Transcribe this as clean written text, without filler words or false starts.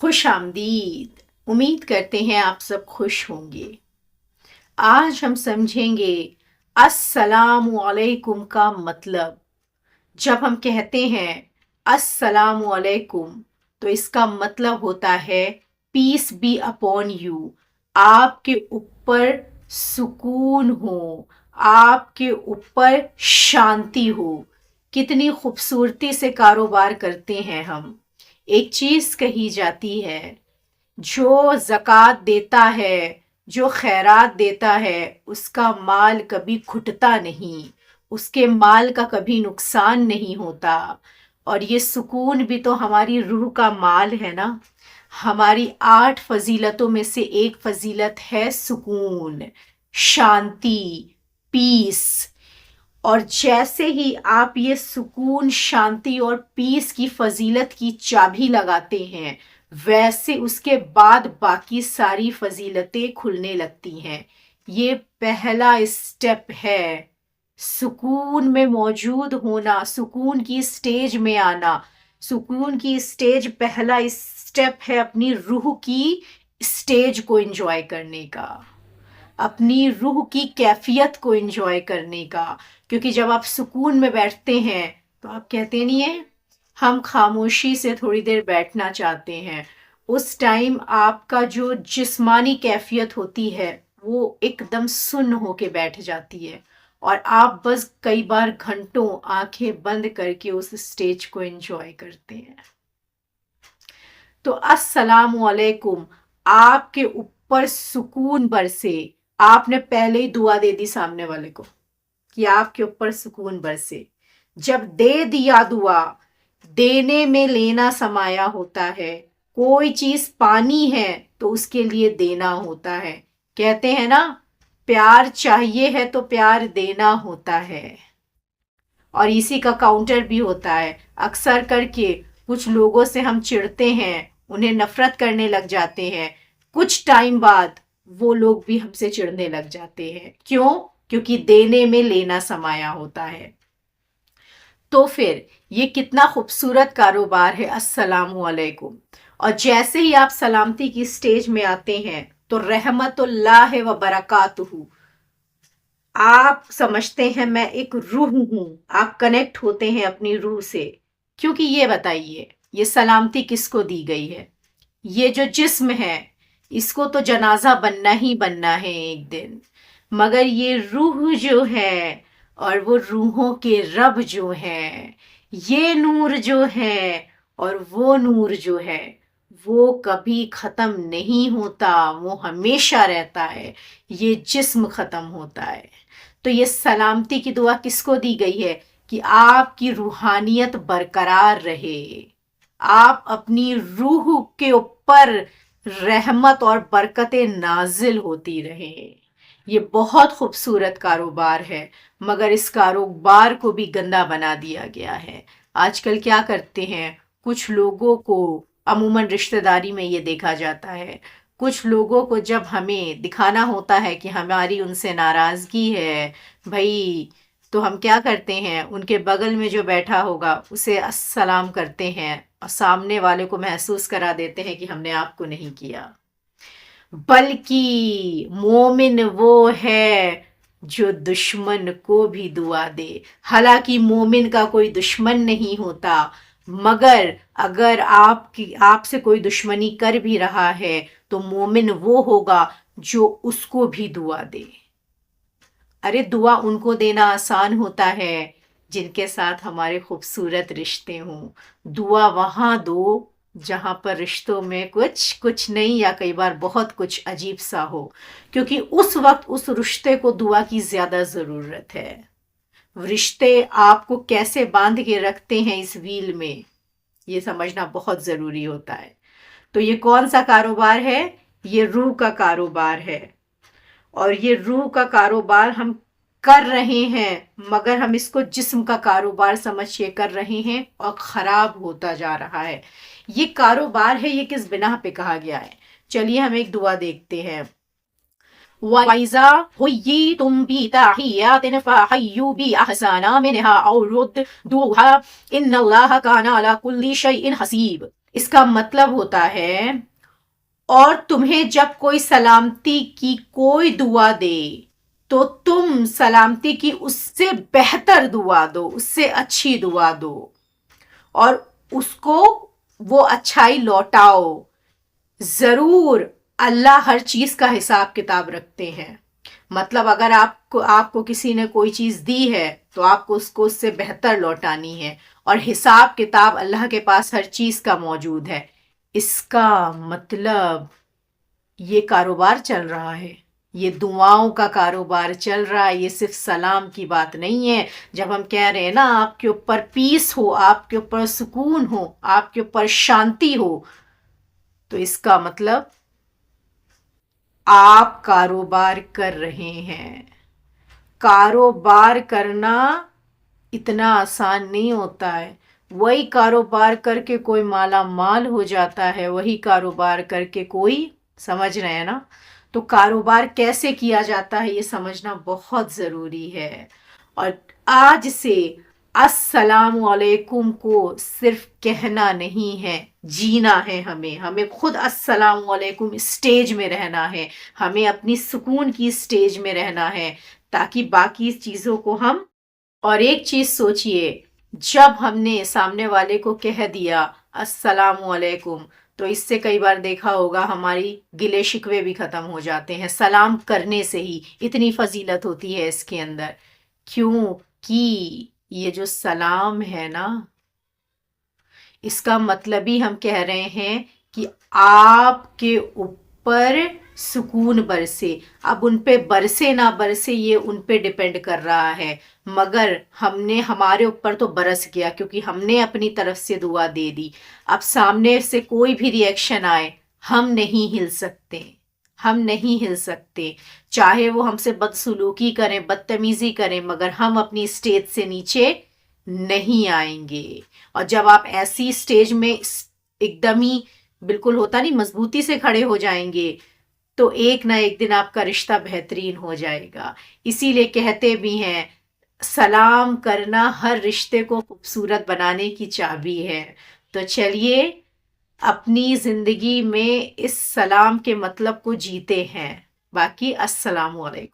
खुश आमदीद। उम्मीद करते हैं आप सब खुश होंगे। आज हम समझेंगे अस्सलामु अलैकुम का मतलब। जब हम कहते हैं अस्सलामु अलैकुम तो इसका मतलब होता है पीस बी अपॉन यू, आपके ऊपर सुकून हो, आपके ऊपर शांति हो। कितनी खूबसूरती से कारोबार करते हैं हम। एक चीज कही जाती है, जो ज़कात देता है, जो खैरात देता है, उसका माल कभी घुटता नहीं, उसके माल का कभी नुकसान नहीं होता। और ये सुकून भी तो हमारी रूह का माल है ना। हमारी 8 फजीलतों में से एक फजीलत है सुकून, शांति, पीस। और जैसे ही आप ये सुकून, शांति और पीस की फजीलत की चाबी लगाते हैं, वैसे उसके बाद बाकी सारी फजीलतें खुलने लगती हैं। ये पहला स्टेप है, सुकून में मौजूद होना, सुकून की स्टेज में आना। सुकून की स्टेज पहला स्टेप है अपनी रूह की स्टेज को एंजॉय करने का, अपनी रूह की कैफियत को एंजॉय करने का। क्योंकि जब आप सुकून में बैठते हैं तो आप कहते नहीं है हम खामोशी से थोड़ी देर बैठना चाहते हैं। उस टाइम आपका जो जिस्मानी कैफियत होती है वो एकदम सुन्न होके बैठ जाती है, और आप बस कई बार घंटों आंखें बंद करके उस स्टेज को एंजॉय करते हैं। तो अस्सलामु अलैकुम, आपके ऊपर सुकून बरसे। आपने पहले ही दुआ दे दी सामने वाले को कि आपके ऊपर सुकून बरसे। जब दे दिया दुआ, देने में लेना समाया होता है। कोई चीज पानी है तो उसके लिए देना होता है। कहते हैं ना, प्यार चाहिए है तो प्यार देना होता है। और इसी का काउंटर भी होता है। अक्सर करके कुछ लोगों से हम चिढ़ते हैं, उन्हें नफरत करने लग जाते हैं। कुछ टाइम बाद वो लोग भी हमसे चिढ़ने लग जाते हैं। क्यों? क्योंकि देने में लेना समाया होता है। तो फिर ये कितना खूबसूरत कारोबार है अस्सलामु अलैकुम। और जैसे ही आप सलामती की स्टेज में आते हैं तो रहमतुल्लाह व बरकातुहू, आप समझते हैं मैं एक रूह हूं। आप कनेक्ट होते हैं अपनी रूह से। क्योंकि ये बताइए, ये सलामती किसको दी गई है? ये जो जिस्म है, इसको तो जनाजा बनना ही बनना है एक दिन। मगर ये रूह जो है, और वो रूहों के रब जो है, ये नूर जो है और वो नूर जो है, वो कभी खत्म नहीं होता, वो हमेशा रहता है। ये जिस्म खत्म होता है। तो ये सलामती की दुआ किसको दी गई है? कि आपकी रूहानियत बरकरार रहे, आप अपनी रूह के ऊपर रहमत और बरकतें नाजिल होती रहें। ये बहुत खूबसूरत कारोबार है, मगर इस कारोबार को भी गंदा बना दिया गया है। आजकल क्या करते हैं, कुछ लोगों को अमूमन रिश्तेदारी में ये देखा जाता है, कुछ लोगों को जब हमें दिखाना होता है कि हमारी उनसे नाराज़गी है भाई, तो हम क्या करते हैं, उनके बगल में जो बैठा होगा उसे अस्सलाम करते हैं और सामने वाले को महसूस करा देते हैं कि हमने आपको नहीं किया। बल्कि मोमिन वो है जो दुश्मन को भी दुआ दे। हालांकि मोमिन का कोई दुश्मन नहीं होता, मगर अगर आपसे कोई दुश्मनी कर भी रहा है तो मोमिन वो होगा जो उसको भी दुआ दे। अरे दुआ उनको देना आसान होता है जिनके साथ हमारे खूबसूरत रिश्ते हों। दुआ वहाँ दो जहाँ पर रिश्तों में कुछ कुछ नहीं, या कई बार बहुत कुछ अजीब सा हो, क्योंकि उस वक्त उस रिश्ते को दुआ की ज़्यादा ज़रूरत है। रिश्ते आपको कैसे बांध के रखते हैं इस व्हील में, ये समझना बहुत ज़रूरी होता है। तो ये कौन सा कारोबार है? ये रूह का कारोबार है। और ये रूह का कारोबार हम कर रहे हैं, मगर हम इसको जिस्म का कारोबार समझ के कर रहे हैं और ख़राब होता जा रहा है। ये कारोबार है, ये किस बिना पे कहा गया है? चलिए हम एक दुआ देखते हैं। वइज़ा हुय्यितुम बितहिय्यातिन फहय्यू बिअहसना मिनहा औ रुद्दूहा इन्नल्लाहा काना अला कुल्ली शैइन हसीब। اس کا مطلب ہوتا ہے اور تمہیں جب کوئی سلامتی کی کوئی دعا دے تو تم سلامتی کی اس سے بہتر دعا دو، اس سے اچھی دعا دو اور اس کو وہ اچھائی لوٹاؤ۔ ضرور اللہ ہر چیز کا حساب کتاب رکھتے ہیں، مطلب اگر آپ کو کسی نے کوئی چیز دی ہے تو آپ کو اس سے بہتر لوٹانی ہے، اور حساب کتاب اللہ کے پاس ہر چیز کا موجود ہے۔ اس کا مطلب یہ کاروبار چل رہا ہے، یہ دعاؤں کا کاروبار چل رہا ہے، یہ صرف سلام کی بات نہیں ہے۔ جب ہم کہہ رہے ہیں نا آپ کے اوپر پیس ہو، آپ کے اوپر سکون ہو، آپ کے اوپر شانتی ہو، تو اس کا مطلب آپ کاروبار کر رہے ہیں۔ کاروبار کرنا اتنا آسان نہیں ہوتا ہے۔ وہی کاروبار کر کے کوئی مالا مال ہو جاتا ہے، وہی کاروبار کر کے کوئی، سمجھ رہے ہیں نا؟ تو کاروبار کیسے کیا جاتا ہے یہ سمجھنا بہت ضروری ہے۔ اور آج سے السلام علیکم کو صرف کہنا نہیں ہے، جینا ہے۔ ہمیں خود السلام علیکم اسٹیج میں رہنا ہے، ہمیں اپنی سکون کی اسٹیج میں رہنا ہے تاکہ باقی چیزوں کو ہم، اور ایک چیز سوچئے، جب ہم نے سامنے والے کو کہہ دیا السلام علیکم تو اس سے کئی بار دیکھا ہوگا ہماری گلے شکوے بھی ختم ہو جاتے ہیں، سلام کرنے سے ہی اتنی فضیلت ہوتی ہے اس کے اندر۔ کیوں کہ یہ جو سلام ہے نا، اس کا مطلب ہی ہم کہہ رہے ہیں کہ آپ کے اوپر سکون برسے۔ اب ان پہ برسے نہ برسے یہ ان پہ ڈیپینڈ کر رہا ہے، مگر ہمارے اوپر تو برس گیا کیونکہ ہم نے اپنی طرف سے دعا دے دی۔ اب سامنے سے کوئی بھی ری ایکشن آئے، ہم نہیں ہل سکتے، ہم نہیں ہل سکتے، چاہے وہ ہم سے بدسلوکی کریں، بدتمیزی کریں، مگر ہم اپنی اسٹیج سے نیچے نہیں آئیں گے۔ اور جب آپ ایسی اسٹیج میں ایک دم ہی بالکل ہوتا نہیں مضبوطی سے کھڑے ہو جائیں گے تو ایک نہ ایک دن آپ کا رشتہ بہترین ہو جائے گا۔ اسی لیے کہتے بھی ہیں سلام کرنا ہر رشتے کو خوبصورت بنانے کی چابی ہے۔ تو چلیے اپنی زندگی میں اس سلام کے مطلب کو جیتے ہیں۔ باقی السلام علیکم۔